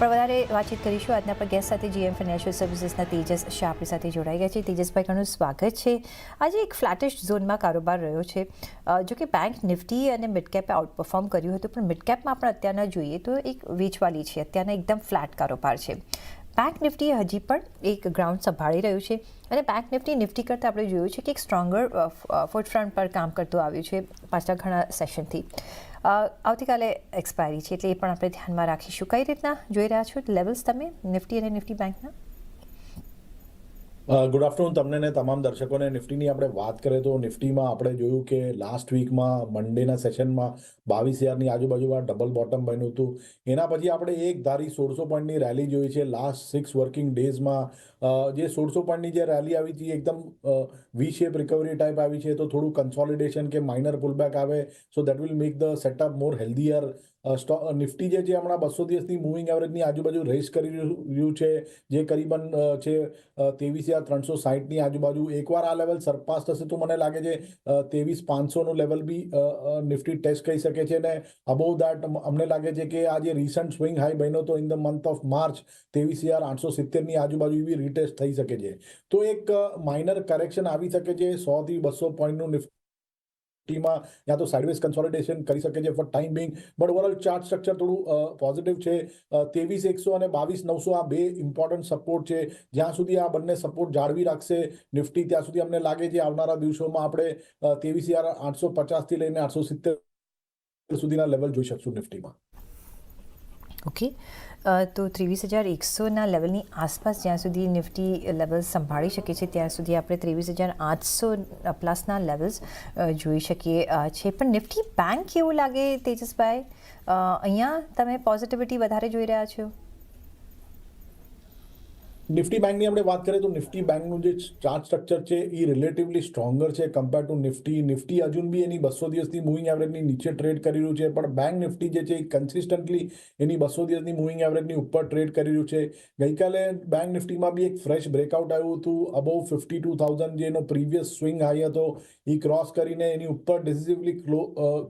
પણ વધારે વાતચીત કરીશું આજના આપણા ગેસ્ટ સાથે જીએમ ફાઇનાન્શિયલ સર્વિસીસના તેજસ શાહ આપણી સાથે જોડાઈ ગયા છે. તેજસભાઈ, ઘણું સ્વાગત છે. આજે એક ફ્લેટિશ ઝોનમાં કારોબાર રહ્યો છે. જો કે બેંક નિફ્ટી અને મિડ કેપે આઉટપરફોર્મ કર્યું હતું, પણ મિડ કેપમાં આપણે અત્યારના જોઈએ તો એક વેચવાલી છે. અત્યારના એકદમ ફ્લેટ કારોબાર છે. બેંક નિફ્ટી હજી પણ એક ગ્રાઉન્ડ સંભાળી રહ્યું છે અને બેંક નિફ્ટી કરતાં આપણે જોયું છે કે એક સ્ટ્રોંગર ફૂટફ્રન્ટ પર કામ કરતું આવ્યું છે પાછલા ઘણા સેશનથી. આવતીકાલે એક્સપાયરી છે એટલે એ પણ આપણે ધ્યાનમાં રાખીશું. કઈ રીતના જોઈ રહ્યા છો લેવલ્સ તમે નિફ્ટી અને નિફ્ટી બેંકના? ગુડ આફ્ટરનૂન તમને ને તમામ દર્શકોને. નિફ્ટીની આપણે વાત કરીએ તો નિફ્ટીમાં આપણે જોયું કે લાસ્ટ વીકમાં મંડેના સેશનમાં 22,000ની આજુબાજુમાં ડબલ બોટમ બન્યું હતું. એના પછી આપણે એક ધારી 1600 પોઈન્ટની રેલી જોઈ છે. લાસ્ટ 6 વર્કિંગ ડેઝમાં જે 1600 પોઈન્ટની જે રેલી આવી હતી એકદમ વી શેપ રિકવરી ટાઈપ આવી છે. તો થોડું કન્સોલિડેશન કે માઇનર પુલબેક આવે so that will make the setup more healthier. Nifty જે છે હમણાં 200 દિવસની મૂવિંગ એવરેજની આજુબાજુ રેસ કરી રહ્યું છે, જે કરીબન છે 23,360ની આજુબાજુ. એકવાર આ લેવલ સરપાસ થશે તો મને લાગે છે 23,500નું લેવલ બી નિફ્ટી ટેસ્ટ કરી શકે છે. ને અબોવ દેટ અમને લાગે છે કે આ જે રિસન્ટ સ્વિંગ હાઈ બન્યો તો in the month of March 23,870ની આજુબાજુ એવી રીટેસ્ટ થઈ શકે છે. તો એક માઇનર કરેક્શન આવી શકે છે 100 થી 200 પોઈન્ટનું નિફ્ટીમાં, યા તો સાઇડવેઝ કન્સોલિડેશન કરી શકે છે for time being. But overall chart structure થોડું પોઝિટિવ છે. 23,100 અને 22,900 આ બે ઇમ્પોર્ટન્ટ સપોર્ટ છે. જ્યાં સુધી આ બંને સપોર્ટ જાળવી રાખશે નિફ્ટી, ત્યાં સુધી અમને લાગે છે આવનારા દિવસોમાં આપણે 23,850થી લઈને 870 સુધીના લેવલ જોઈ શકશું નિફ્ટીમાં. ઓકે, તો 23,100ના લેવલની આસપાસ જ્યાં સુધી નિફ્ટી લેવલ સંભાળી શકે છે ત્યાં સુધી આપણે 23,800 પ્લસના લેવલ્સ જોઈ શકીએ છે. પણ નિફ્ટી બેંક કેવું લાગે તેજસભાઈ? અહીંયા તમે પોઝિટિવિટી વધારે જોઈ રહ્યા છો? નિફ્ટી બેંકની આપણે વાત કરીએ તો નિફ્ટી બેંકનું જે ચાર્ટ સ્ટ્રક્ચર છે એ રિલેટિવલી સ્ટ્રોંગર છે કમ્પેર ટુ નિફ્ટી. નિફ્ટી હજુ બી એની 200 દિવસની મૂવિંગ એવરેજની નીચે ટ્રેડ કરી રહ્યું છે, પણ બેંક નિફ્ટી જે છે એ કન્સિસ્ટન્ટલી એની 200 દિવસની મૂવિંગ એવરેજની ઉપર ટ્રેડ કરી રહ્યું છે. ગઈકાલે બેંક નિફ્ટીમાં બી એક ફ્રેશ બ્રેકઆઉટ આવ્યું હતું. અબોવ 52,000 જે એનો પ્રીવિયસ સ્વિંગ હાઈ હતો એ ક્રોસ કરીને એની ઉપર ડિસિઝિવલી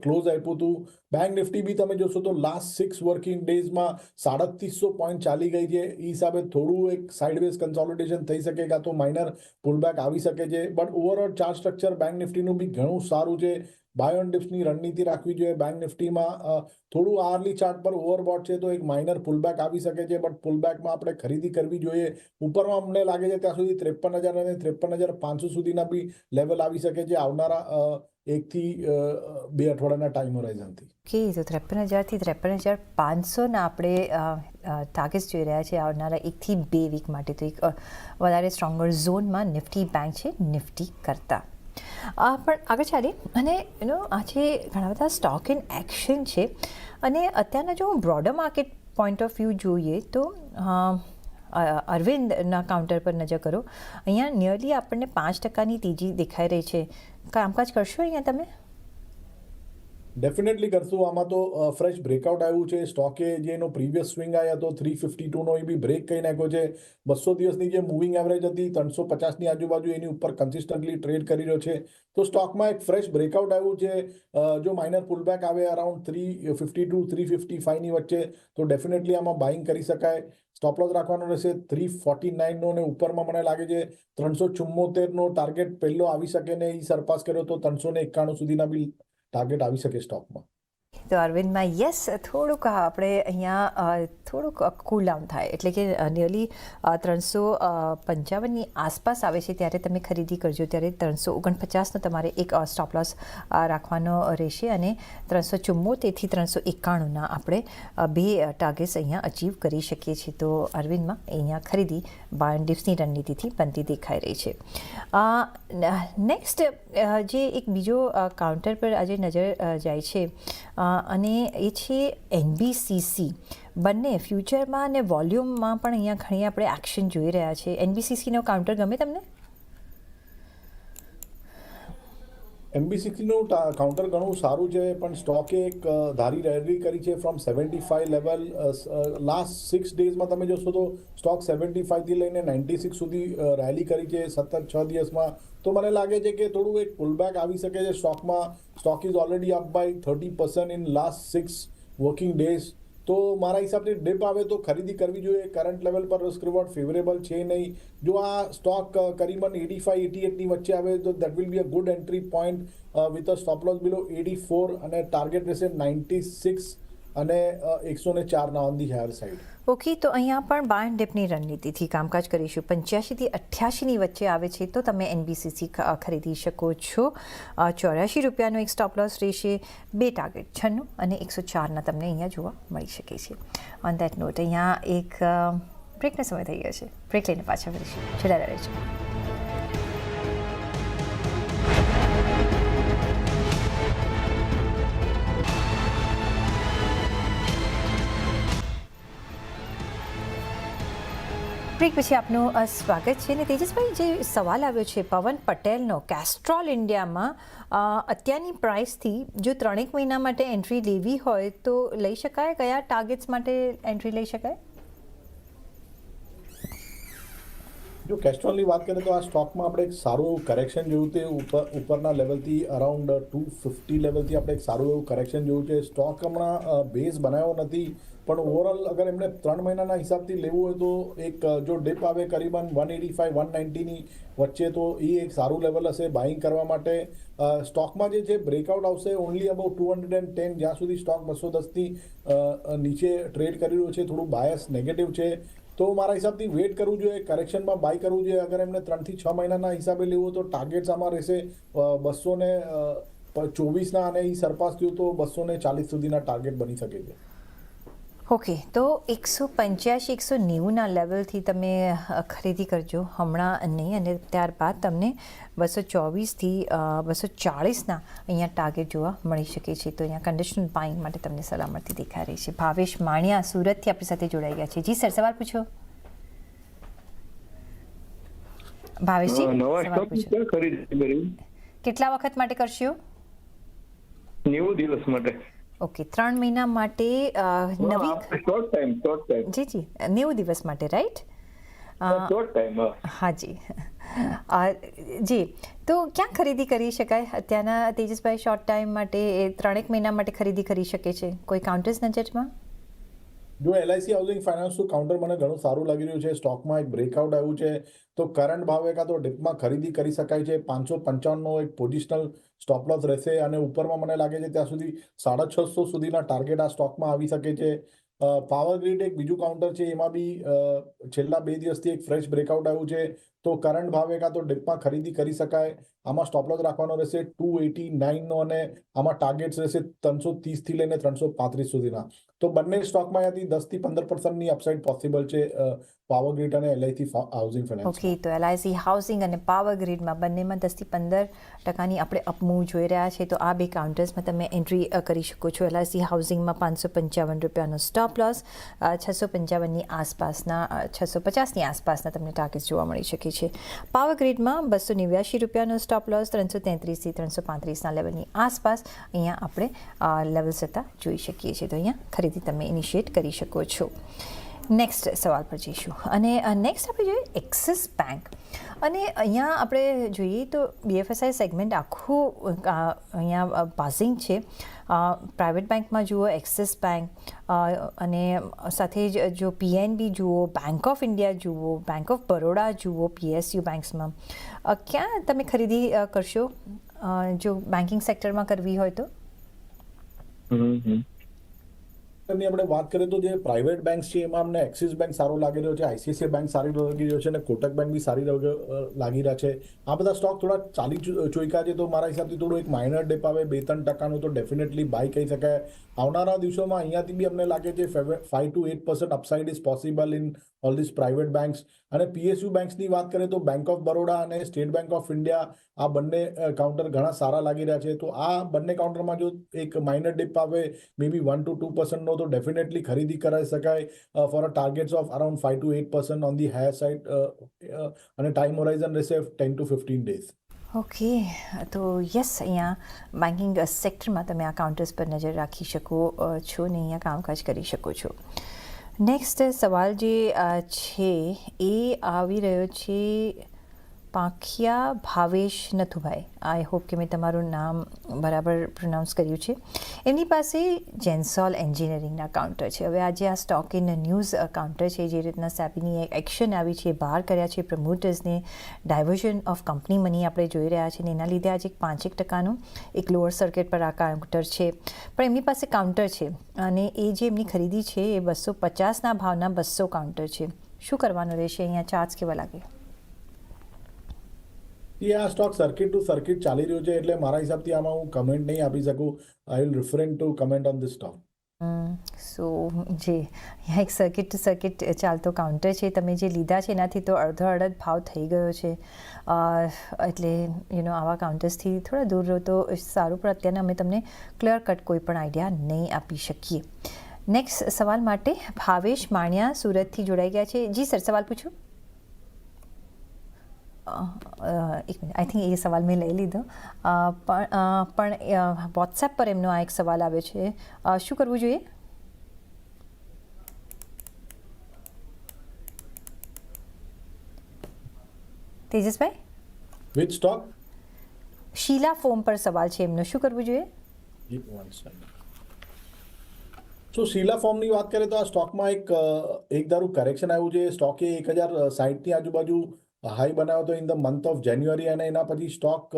ક્લોઝ આપ્યું હતું. બેંક નિફ્ટી બી તમે જોશો તો લાસ્ટ 6 વર્કિંગ ડેઝમાં 350 પોઈન્ટ ચાલી ગઈ છે. એ હિસાબે થોડું એક સાઇડવેઝ કન્સોલિડેશન થઈ શકે, કાં તો માઇનર પુલબેક આવી શકે છે. But overall chart structure bank નિફ્ટીનું બી ઘણું સારું છે. બાય ઓન ડિપ્સની રણનીતિ રાખવી જોઈએ બેંક નિફ્ટીમાં. થોડું આર્લી ચાર્ટ પર ઓવરબોટ છે તો એક માઇનર પુલબેક આવી શકે છે, બટ પુલબેકમાં આપણે ખરીદી કરવી જોઈએ. ઉપરમાં અમને લાગે છે ત્યાં સુધી 53,000 અને 53,500 સુધીના બી લેવલ આવી શકે છે આવનારા 1 થી 2 અઠવાડિયાના ટાઈમ હોરાઇઝનથી. ઓકે, તો 53,000થી 53,500ના આપણે ટાર્ગેટ્સ જોઈ રહ્યા છીએ આવનારા 1 થી 2 વીક માટે. તો એક વધારે સ્ટ્રોંગર ઝોનમાં નિફ્ટી બેંક છે નિફ્ટી કરતાં. પણ આગળ ચાલીએ અને આજે ઘણા બધા સ્ટોક ઇન એક્શન છે અને અત્યારના જો broader market point of view જોઈએ તો અરવિંદના કાઉન્ટર પર નજર કરો, અહીંયા નિયરલી આપણને 5%ની તેજી દેખાઈ રહી છે. કામકાજ કરશો અહીંયા તમે? ડેફિનેટલી કરશું. આમાં તો ફ્રેશ બ્રેકઆઉટ આવ્યું છે. સ્ટોકે જે એનો પ્રીવિયસ સ્વિંગ આવ્યો હતો 352નો એ બી બ્રેક કરી નાખ્યો છે. 200 દિવસની જે મૂવિંગ એવરેજ હતી 350ની આજુબાજુ એની ઉપર કન્સિસ્ટન્ટલી ટ્રેડ કરી રહ્યો છે. તો સ્ટોકમાં એક ફ્રેશ બ્રેકઆઉટ આવ્યું છે. જો માઇનર પુલબેક આવે અરાઉન્ડ 352 355ની વચ્ચે તો ડેફિનેટલી આમાં બાઇંગ કરી શકાય. સ્ટોપ લોસ રાખવાનો રહેશે 349નો અને ઉપરમાં મને લાગે છે 374નો ટાર્ગેટ પહેલો આવી શકે ને એ સરપાસ કર્યો તો 391 સુધીના બી ટાર્ગેટ આવી શકે સ્ટોકમાં. તો અરવિંદમાં યસ, થોડુંક આપણે અહીંયા થોડુંક કૂલ ડાઉન થાય એટલે કે નિયરલી 355ની આસપાસ આવે છે ત્યારે તમે ખરીદી કરજો. ત્યારે 349નો તમારે એક સ્ટોપ લોસ રાખવાનો રહેશે અને 374થી 391ના આપણે બે ટાર્ગેટ્સ અહીંયા અચીવ કરી શકીએ છીએ. તો અરવિંદમાં અહીંયા ખરીદી બાય ઓન ડિપ્સની રણનીતિથી બનતી દેખાઈ રહી છે. નેક્સ્ટ જે એક બીજો કાઉન્ટર પર આજે નજર જાય છે અને એ છે એનબીસીસી. બંને ફ્યુચરમાં અને વોલ્યુમમાં પણ અહીંયા ઘણી આપણે એક્શન જોઈ રહ્યા છે. એનબીસીસીનો કાઉન્ટર ગમે તમને? એનબીસીસીનું કાઉન્ટર ઘણું સારું છે, પણ સ્ટોકે એક ધારી રેલી કરી છે ફ્રોમ 75 લેવલ. લાસ્ટ 6 ડેઝમાં તમે જોશો તો સ્ટોક 75થી લઈને 96 સુધી રેલી કરી છે સતત 6 દિવસમાં. તો મને લાગે છે કે થોડું એક પુલબેક આવી શકે છે સ્ટોકમાં. Stock is already up by 30% in last 6 working days. તો મારા હિસાબથી ડિપ આવે તો ખરીદી કરવી જોઈએ. કરંટ લેવલ પર રિસ્ક રિવોર્ડ ફેવરેબલ છે નહીં. જો આ સ્ટોક કરીબન 85-88ની વચ્ચે આવે તો that will be a good entry point with a stop loss below 84 અને ટાર્ગેટ રહેશે 96 અને 104 on the higher side. Okay, તો અહીંયા પણ બાય એન્ડ ડિપની રણનીતિથી કામકાજ કરીશું. 85 થી 88ની વચ્ચે આવે છે તો તમે એનબીસીસી ખરીદી શકો છો. 84 રૂપિયાનો એક સ્ટોપ લોસ રહેશે. 2 ટાર્ગેટ 96 અને 104ના તમને અહીંયા જોવા મળી શકે છે. ઓન દેટ નોટ અહીંયા એક બ્રેકનો સમય થઈ ગયો છે. બ્રેક લઈને પાછા ફરીશું. જોડાયેલા રહેજો. બ્રેક પછી આપનું સ્વાગત છે. અને તેજસભાઈ, જે સવાલ આવ્યો છે પવન પટેલનો, કેસ્ટ્રોલ ઇન્ડિયામાં અત્યારની પ્રાઇસથી જો 3 મહિના માટે એન્ટ્રી લેવી હોય તો લઈ શકાય? કયા ટાર્ગેટ્સ માટે એન્ટ્રી લઈ શકાય? જો કેસ્ટ્રોલની વાત કરીએ તો આ સ્ટોકમાં આપણે એક સારું કરેક્શન જોયું તે ઉપરના લેવલથી અરાઉન્ડ 250 લેવલથી આપણે એક સારું એવું કરેક્શન જોયું છે. સ્ટોક હમણાં બેઝ બનાવ્યો નથી, પણ ઓવરઓલ અગર એમને 3 મહિનાના હિસાબથી લેવું હોય તો એક જો ડિપ આવે કરીબન 185-190ની વચ્ચે તો એ એક સારું લેવલ હશે બાઇંગ કરવા માટે. સ્ટોકમાં જે છે બ્રેકઆઉટ આવશે ઓનલી અબાઉટ 210, જ્યાં સુધી સ્ટોક 210થી નીચે ટ્રેડ કરી રહ્યો છે. થોડું બાયસ નેગેટિવ છે, તો મારા હિસાબથી વેઇટ કરવું જોઈએ, કરેક્શનમાં બાય કરવું જોઈએ. અગર એમને 3 થી 6 મહિનાના હિસાબે લેવું તો ટાર્ગેટ્સ આમાં રહેશે 224ના, અને એ સરપાસ થયું તો 240 સુધીના ટાર્ગેટ બની શકે છે. ઓકે, તો 185-190ના લેવલથી તમે ખરીદી કરજો હમણાં નહીં, અને ત્યારબાદ તમને 224થી 240ના અહીંયા ટાર્ગેટ જોવા મળી શકે છે. તો અહીંયા કન્ડિશનલ બાઇંગ માટે તમને સલામતી દેખાઈ રહી છે. ભાવેશ માણિયા સુરતથી આપણી સાથે જોડાઈ ગયા છે. જી સર, સવાલ પૂછો. ભાવેશજી, સવાલ પૂછો. કેટલા વખત માટે કરશો? 90 દિવસ માટે. ઓકે, 3 મહિના માટે નવી શોર્ટ ટાઈમ. જી જી, 90 દિવસ માટે, રાઈટ? Short time. હા જી. જી, તો ક્યાં ખરીદી કરી શકાય અત્યારના તેજસભાઈ? શોર્ટ ટાઈમ માટે 3 મહિના માટે ખરીદી કરી શકે છે કોઈ કાઉન્ટર્સ નજરમાં? જો એલઆઈસી હાઉસિંગ ફાઇનાન્સનું કાઉન્ટર મને ઘણું સારું લાગી રહ્યું છે. સ્ટોકમાં એક બ્રેકઆઉટ આવ્યું છે, તો કરંટ ભાવે કાં તો ડિપમાં ખરીદી કરી શકાય છે. 555નો એક પોઝિશનલ સ્ટોપ લોસ રહેશે, અને ઉપરમાં મને લાગે છે ત્યાં સુધી 650 સુધીના ટાર્ગેટ આ સ્ટોકમાં આવી શકે છે. પાવર ગ્રીડ એક બીજું કાઉન્ટર છે, એમાં બી છેલ્લા 2 દિવસથી એક ફ્રેશ બ્રેકઆઉટ આવ્યું છે, તો કરંટ ભાવે કાં તો ડિપમાં ખરીદી કરી શકાય. આમાં સ્ટોપ લોસ રાખવાનો રહેશે 289નો, અને આમાં ટાર્ગેટ્સ રહેશે 330થી લઈને 335 સુધીના. તો બંને સ્ટોકમાં અહીંયાથી 10 થી 15%ની અપસાઇડ પોસિબલ છે, પાવર ગ્રીડ અને એલઆઈસી હાઉસિંગ ફાઇનાન્સ. ઓકે, તો એલઆઈસી હાઉસિંગ અને પાવર ગ્રીડમાં બંનેમાં 10 થી 15% આપણે અપમૂવ જોઈ રહ્યા છે. તો આ બે કાઉન્ટર્સમાં તમે એન્ટ્રી કરી શકો છો. એલઆઈસી હાઉસિંગમાં 555 રૂપિયાનો સ્ટોપ લોસ, 655ની આસપાસના 650ની આસપાસના તમને ટાર્ગેટ્સ જોવા મળી શકે છે. પાવર ગ્રીડમાં 289 રૂપિયાનો સ્ટોપ લોસ, 333થી 335ના લેવલની આસપાસ અહીંયા આપણે લેવલ્સ હતા જોઈ શકીએ છીએ. તો અહીંયા ખરીદી તમે ઇનિશિએટ કરી શકો છો. નેક્સ્ટ સવાલ પર જઈશું, અને નેક્સ્ટ આપણે જોઈએ એક્સિસ બેંક. અને અહીંયા આપણે જોઈએ તો બીએફએસઆઈ સેગમેન્ટ આખું અહીંયા પાસિંગ છે. પ્રાઇવેટ બેંકમાં જુઓ એક્સિસ બેંક, અને સાથે જ જો પીએનબી જુઓ, બેંક ઓફ ઇન્ડિયા જુઓ, બેંક ઓફ બરોડા જુઓ, પીએસયુ બેંક્સમાં ક્યાં તમે ખરીદી કરશો જો બેન્કિંગ સેક્ટરમાં કરવી હોય તો? ની આપણે વાત કરીએ તો જે પ્રાઇવેટ બેંક છે એમાં અમને એક્સિસ બેંક સારો લાગી રહ્યો છે, આઈસીઆઈસીઆઈ બેંક સારી લાગી રહ્યો છે, અને કોટક બેંક બી સારી લાગી રહ્યા છે. આ બધા સ્ટોક થોડા ચાલી ચોઈકા છે, તો મારા હિસાબથી થોડું એક માઇનર ડિપ આવે 2-3% તો ડેફિનેટલી બાય કહી શકાય. આવનારા દિવસોમાં અહીંયાથી બી અમને લાગે છે 5 to 8% upside is possible in all this private banks. અને પીએસયુ બેંક્સની વાત કરીએ તો બેંક ઓફ બરોડા અને સ્ટેટ બેંક ઓફ ઇન્ડિયા, આ બંને કાઉન્ટર ઘણા સારા લાગી રહ્યા છે. તો આ બંને કાઉન્ટરમાં જો એક માઇનર ડિપ આવે મે બી 1 to 2%નો, તો ડેફિનેટલી ખરીદી કરાવી શકાય for a targets of around 5 to 8% on the higher side, અને ટાઈમ હોરાઇઝન રહેશે 10 to 15 days. ઓકે, તો યસ, અહીંયા બેન્કિંગ સેક્ટરમાં તમે આ કાઉન્ટર્સ પર નજર રાખી શકો છો ને અહીંયા કામકાજ કરી શકો છો. નેક્સ્ટ સવાલ જે છે એ આવી રહ્યો છે પાંખિયા ભાવેશ નથુભાઈ, આઈ હોપ કે મેં તમારું નામ બરાબર પ્રોનાઉન્સ કર્યું છે. એમની પાસે જેન્સોલ એન્જિનિયરિંગના કાઉન્ટર છે. હવે આજે આ સ્ટોક ઇન ન્યૂઝ કાઉન્ટર છે, જે રીતના સેબીની એક એક્શન આવી છે, બહાર કર્યા છે પ્રમોટર્સને, ડાયવર્ઝન ઓફ કંપની મની આપણે જોઈ રહ્યા છીએ, ને એના લીધે આજે 5% એક લોઅર સર્કિટ પર આ કાઉન્ટર છે. પણ એમની પાસે કાઉન્ટર છે અને એ જે એમની ખરીદી છે એ 250ના ભાવના 200 કાઉન્ટર છે. શું કરવાનું રહેશે? અહીંયા ચાર્જ કેવા લાગે? એ આ સ્ટોક સર્કિટ ટુ સર્કિટ ચાલી રહ્યો છે, એટલે મારા હિસાબથી આમાં હું કમેન્ટ નહીં આપી શકું. I will refrain to comment on this stock. So જે અહીંયા એક સર્કિટ ટુ સર્કિટ ચાલતો કાઉન્ટર છે, તમે જે લીધા છે એનાથી તો અડધો અડધ ભાવ થઈ ગયો છે. એટલે આવા કાઉન્ટર્સથી થોડા દૂર રહો તો સારું, પણ અત્યારે અમે તમને ક્લિયર કટ કોઈ પણ આઈડિયા નહીં આપી શકીએ. નેક્સ્ટ સવાલ માટે ભાવેશ માણિયા સુરતથી જોડાઈ ગયા છે. જી સર, સવાલ પૂછો. એક મિનિટ, આઈ થિંક એ સવાલ મેં લઈ લીધો, પણ વોટ્સએપ પર એમનો આ એક સવાલ આવ્યો છે. શું કરવું જોઈએ? તેજસભાઈ, વિચ સ્ટોક? શીલા ફોમ પર સવાલ છે એમનો, શું કરવું જોઈએ? તો શીલા ફોર્મની વાત કરીએ તો આ સ્ટોકમાં એક ધારું કરેક્શન આવ્યું છે. સ્ટોકે 1060ની આજુબાજુ હાઈ બનાવ્યો હતો ઇન ધ મંથ ઓફ જાન્યુઆરી, અને એના પછી સ્ટોક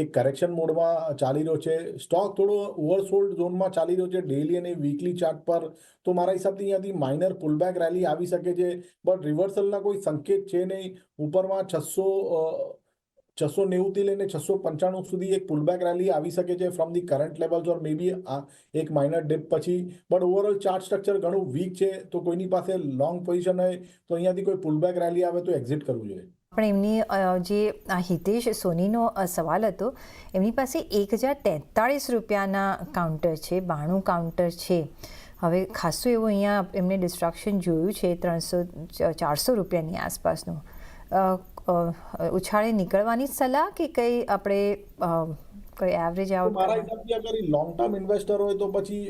એક કરેક્શન મોડમાં ચાલી રહ્યો છે. સ્ટોક થોડો ઓવરસોલ્ડ ઝોનમાં ચાલી રહ્યો છે ડેઇલી અને વીકલી ચાર્ટ પર. તો મારા હિસાબથી અહીંયાથી માઇનર પુલબેક રેલી આવી શકે છે, બટ રિવર્સલના કોઈ સંકેત છે નહીં. ઉપરમાં 690 થી લઈને 695 સુધી એક પુલબેક રેલી આવી શકે છે ફ્રોમ ધી કરંટ લેવલ્સ, ઓર મે બી એક માઇનર ડિપ પછી. બટ ઓવરઓલ ચાર્ટ સ્ટ્રક્ચર ઘણું વીક છે, તો કોઈની પાસે લોંગ પોઝિશન હોય તો અહીંયાથી કોઈ પુલબેક રેલી આવે તો એક્ઝિટ કરવું જોઈએ. પણ એમની જે આ હિતેશ સોનીનો સવાલ હતો, એમની પાસે 1043 રૂપિયાના કાઉન્ટર છે, 92 કાઉન્ટર છે. હવે ખાસું એવું અહીંયા એમને ડિસ્ટ્રક્શન જોયું છે 300-400 રૂપિયાની આસપાસનું. ઉછાળે નીકળવાની સલાહ કે કંઈ આપણે કોઈ એવરેજ આઉટ? મારા હિસાબથી અગર લોંગ ટર્મ ઇન્વેસ્ટર હોય તો પછી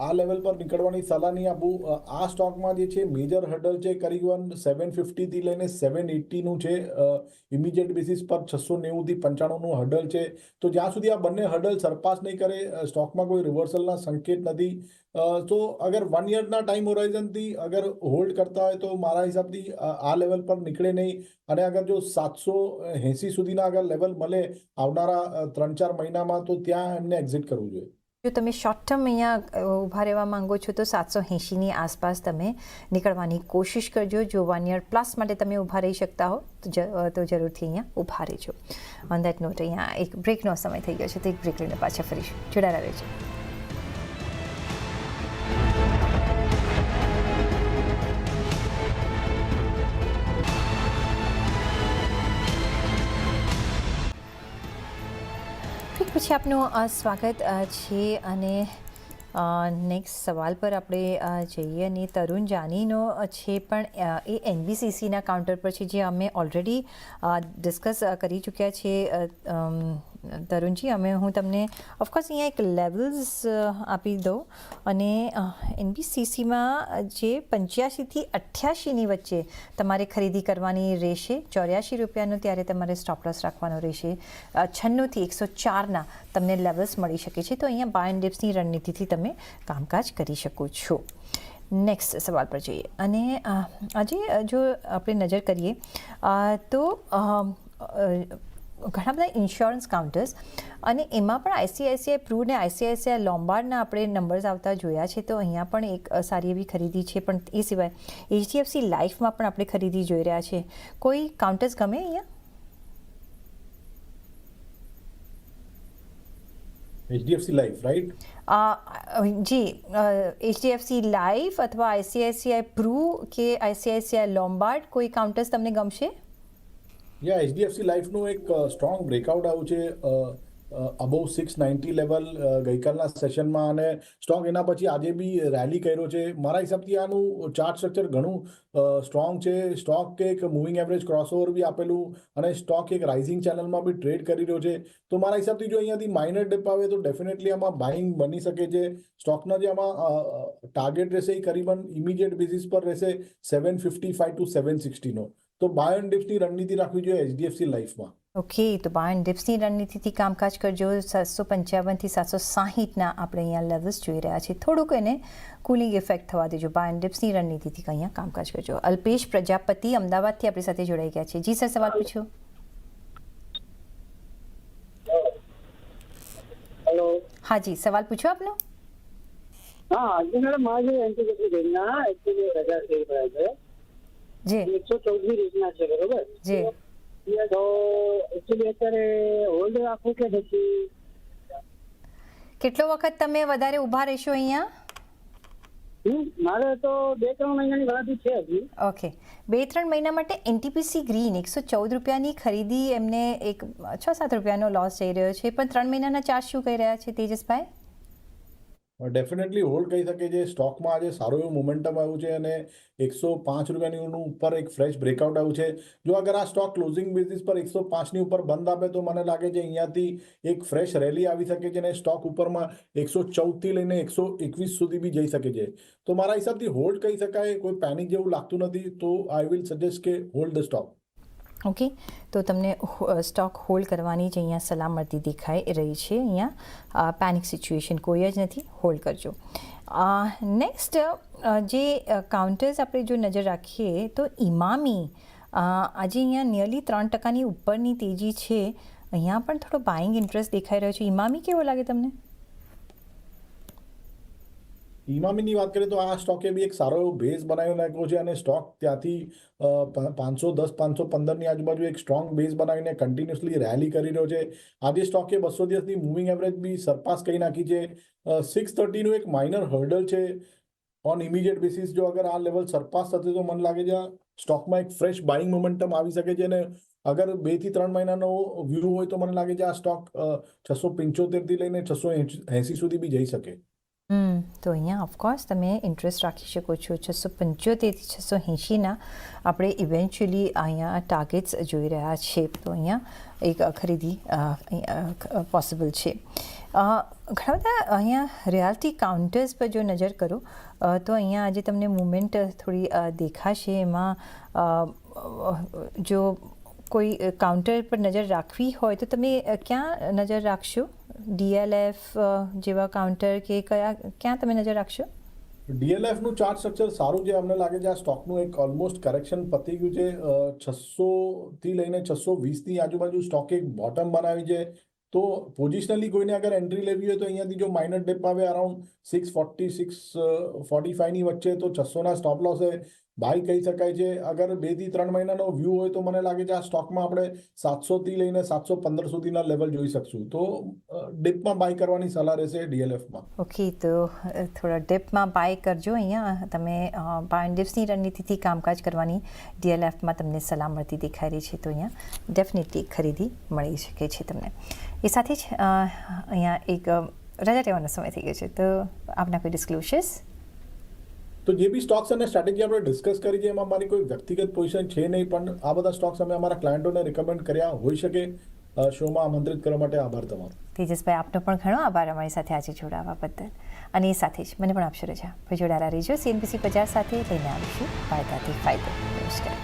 આ લેવલ પર નીકળવાની સલાહ નહીં આપું. આ સ્ટોકમાં જે છે મેજર હર્ડલ છે કરીબન 750 થી લઈને 780 નું છે. ઇમિડિયેટ બેસિસ પર 690 થી 95 નું હર્ડલ છે. તો જ્યાં સુધી આ બંને હર્ડલ સરપાસ નહીં કરે, સ્ટોકમાં કોઈ રિવર્સલના સંકેત નથી. તો અગર 1 યરના ટાઈમ હોરાઇઝનથી અગર હોલ્ડ કરતા હોય તો મારા હિસાબથી આ લેવલ પર નીકળે નહીં. અને અગર જો 780 સુધીના અગર લેવલ મળે આવનારા 3-4 મહિનામાં, તો ત્યાં એમને એક્ઝિટ કરવું જોઈએ. જો તમે શોર્ટ ટર્મ અહીંયા ઊભા રહેવા માંગો છો તો 780ની આસપાસ તમે નીકળવાની કોશિશ કરજો. જો 1 યર પ્લસ માટે તમે ઊભા રહી શકતા હો તો જરૂરથી અહીંયા ઊભા રહેજો. ઓન દેટ નોટ અહીંયા એક બ્રેકનો સમય થઈ ગયો છે, તો એક બ્રેક લઈને પાછા ફરીશું. જોડાયેલા રહેજો. પછી આપનું સ્વાગત છે, અને નેક્સ્ટ સવાલ પર આપણે જઈએ. અને તરુણ જાનીનો છે, પણ એ NBCCના કાઉન્ટર પર છે, જે અમે ઓલરેડી ડિસ્કસ કરી ચૂક્યા છીએ. તરુણજી, હું તમને ઓફકોર્સ અહીંયા એક લેવલ્સ આપી દઉં. અને NBCCમાં જે 85 થી 88ની વચ્ચે તમારે ખરીદી કરવાની રહેશે. 84 રૂપિયાનો ત્યારે તમારે સ્ટોપ લોસ રાખવાનો રહેશે. 96 થી 104ના તમને લેવલ્સ મળી શકે છે. તો અહીંયા બાય એન્ડ ડિપ્સની રણનીતિથી તમે કામકાજ કરી શકો છો. નેક્સ્ટ સવાલ પર જઈએ. અને આજે જો આપણે નજર કરીએ તો ઘણા બધા ઇન્સ્યોરન્સ કાઉન્ટર્સ, અને એમાં પણ ICICI પ્રૂ ને ICICI લોમ્બાર્ડના આપણે નંબર્સ આવતા જોયા છે. તો અહીંયા પણ એક સારી એવી ખરીદી છે. પણ એ સિવાય HDFC લાઈફમાં પણ આપણે ખરીદી જોઈ રહ્યા છે. કોઈ કાઉન્ટર્સ ગમે અહીંયા? HDFC life, right? જી, HDFC લાઈફ અથવા ICICI પ્રૂ કે ICICI લોમ્બાર્ડ, કોઈ કાઉન્ટર્સ તમને ગમશે? HDFC લાઈફનું એક સ્ટ્રોંગ બ્રેકઆઉટ આવ્યું છે અબોવ 690 લેવલ ગઈકાલના સેશનમાં, અને સ્ટોક એના પછી આજે બી રેલી કર્યો છે. મારા હિસાબથી આનું ચાર્ટ સ્ટ્રક્ચર ઘણું સ્ટ્રોંગ છે. સ્ટોક એક મૂવિંગ એવરેજ ક્રોસઓવર બી આપેલું, અને સ્ટોક એક રાઇઝિંગ ચેનલમાં બી ટ્રેડ કરી રહ્યો છે. તો મારા હિસાબથી જો અહીંયાથી માઇનર ડિપ આવે તો ડેફિનેટલી આમાં બાઇંગ બની શકે છે. સ્ટોકના જે આમાં ટાર્ગેટ રહેશે એ કરીબન ઇમિડિયેટ બેસિસ પર રહેશે 755 to 760નો. તો બાય એન્ડ ડિપ્સની રણનીતિ રાખવી જોઈએ HDFC લાઈફમાં. ઓકે, તો બાય એન્ડ ડિપ્સની રણનીતિથી કામકાજ કરજો. 755થી 760ના આપણે અહીંયા લેવલ્સ જોઈ રહ્યા છીએ. થોડુંક એને કુલિંગ ઇફેક્ટ થવા દેજો. બાય એન્ડ ડિપ્સની રણનીતિથી અહીંયા કામકાજ કરજો. અલ્પેશ પ્રજાપતિ અમદાવાદથી આપણી સાથે જોડાઈ ગયા છે. જી સર, સવાલ પૂછો. હેલો. હા જી, સવાલ પૂછો આપનો. હા જી મેડમ, મારે એન્ટીબયોટિક રેન્જના એકચ્યુઅલી 1000 થઈ રહ્યા છે. જી 114 રેન્જના છે, બરોબર? જી તો એકચ્યુઅલી અત્યારે હોલ્ડ રાખું કે પછી કેટલો વખત તમે વધારે ઊભા રહેશો અહીંયા? મારે તો 2-3 મહિનાની ગણતરી છે હજી. ઓકે, 2-3 મહિના માટે એનટીપીસી ગ્રીન 114 રૂપિયાની ખરીદી એમને 6-7 રૂપિયાનો લોસ જઈ રહ્યો છે, પણ 3 મહિનાના ચાર્જ શું કહી રહ્યા છે તેજસભાઈ? ડેફિનેટલી હોલ્ડ કહી શકે છે. સ્ટોકમાં આજે સારું એવું મોમેન્ટમ આવ્યું છે અને 105 રૂપિયાની ઉપર એક ફ્રેશ બ્રેકઆઉટ આવ્યું છે. જો અગર આ સ્ટોક ક્લોઝિંગ બેઝિસ પર 105ની ઉપર બંધ આપે તો મને લાગે છે અહીંયાથી એક ફ્રેશ રેલી આવી શકે છે અને સ્ટોક ઉપરમાં 114થી લઈને 121 સુધી બી જઈ શકે છે. તો મારા હિસાબથી હોલ્ડ કહી શકાય. કોઈ પેનિક જેવું લાગતું નથી, તો આઈ વિલ સજેસ્ટ કે હોલ્ડ ધ સ્ટોક. ઓકે, તો તમને સ્ટોક હોલ્ડ કરવાની જ અહીંયા સલાહ મળતી દેખાઈ રહી છે. અહીંયા પેનિક સિચ્યુએશન કોઈ જ નથી, હોલ્ડ કરજો. નેક્સ્ટ જે કાઉન્ટર્સ આપણે જો નજર રાખીએ તો ઇમામી આજે અહીંયા નિયરલી 3%ની ઉપરની તેજી છે. અહીંયા પણ થોડો બાઇંગ ઇન્ટરેસ્ટ દેખાઈ રહ્યો છે. ઇમામી કેવો લાગે તમને? ઇમામીની વાત કરીએ તો આ સ્ટોકે બી એક સારો એવો બેઝ બનાવી નાખ્યો છે અને સ્ટોક ત્યાંથી 510-515ની આજુબાજુ એક સ્ટ્રોંગ બેઝ બનાવીને કન્ટિન્યુઅસલી રેલી કરી રહ્યો છે. આજે સ્ટોકે 200 દિવસની મૂવિંગ એવરેજ બી સરપાસ કરી નાખી છે. 630નું એક માઇનર હર્ડલ છે ઓન ઇમિડિયેટ બેસિસ. જો અગર આ લેવલ સરપાસ થશે તો મને લાગે છે સ્ટોકમાં એક ફ્રેશ બાઇંગ મોમેન્ટમ આવી શકે છે અને અગર 2-3 મહિનાનો વ્યૂ હોય તો મને લાગે છે આ સ્ટોક 675થી લઈને 680 સુધી બી જઈ શકે. તો અહીંયા ઓફકોર્સ તમે ઇન્ટરેસ્ટ રાખી શકો છો. 675થી 680ના આપણે ઇવેન્ચ્યુઅલી અહીંયા ટાર્ગેટ્સ જોઈ રહ્યા છે. તો અહીંયા એક ખરીદી પોસિબલ છે. ઘણા બધા અહીંયા રિયાલિટી કાઉન્ટર્સ પર જો નજર કરો તો અહીંયા આજે તમને મુવમેન્ટ થોડી દેખાશે. એમાં જો કોઈ કાઉન્ટર પર નજર રાખવી હોય તો તમે ક્યાં નજર રાખશો? DLF જેવા કાઉન્ટર કે ક્યાં તમે નજર રાખશો? DLFનું ચાર્ટ સ્ટ્રક્ચર સારું છે. અમને લાગે છે આ સ્ટોકનું એક ઓલમોસ્ટ કરેક્શન પતી ગયું છે. 600થી લઈને 620ની આજુબાજુ સ્ટોકે એક બોટમ બનાવી છે. તો પોઝિશનલી કોઈને અગર એન્ટ્રી લેવી હોય તો અહીંયાથી જો માઇનર ડિપ આવે અરાઉન્ડ 640-645ની વચ્ચે તો 600ના સ્ટોપ લોસ બાય કહી શકાય છે. અગર 2-3 મહિનાનો વ્યૂ હોય તો મને લાગે છે આ સ્ટોકમાં આપણે 700થી લઈને 715 સુધીના લેવલ જોઈ શકશું. તો ડિપમાં બાય કરવાની સલાહ રહેશે DLFમાં. ઓકે, તો થોડા ડિપમાં બાય કરજો. અહીંયા તમે બાય એન્ડ ડિપ્સની રણનીતિથી કામકાજ કરવાની DLFમાં તમને સલાહ મળતી દેખાઈ રહી છે. તો અહીંયા ડેફિનેટલી ખરીદી મળી શકે છે તમને. એ સાથે જ અહીંયા એક રજા લેવાનો સમય થઈ ગયો છે. તો આપના કોઈ ડિસ્ક્લોઝર્સ? તો જે બી સ્ટોક્સ અને સ્ટ્રેટેજી આપણે ડિસ્કસ કરી છે એમાં મારી કોઈ વ્યક્તિગત પોઝિશન છે નહીં, પણ આ બધા સ્ટોક્સ અમે અમારા ક્લાયન્ટોને રિકમેન્ડ કર્યા હોઈ શકે. શોમાં આમંત્રિત કરવા માટે આભાર તમારો. તેજસભાઈ, આપનો પણ ઘણો આભાર અમારી સાથે આજે જોડાવા બદલ. અને એ સાથે જ મને પણ આપશો રજા. જોડાયેલા રહીજો. CNBC 50 સાથે લઈને આવીશું ફાયદાથી ફાયદો. નમસ્કાર.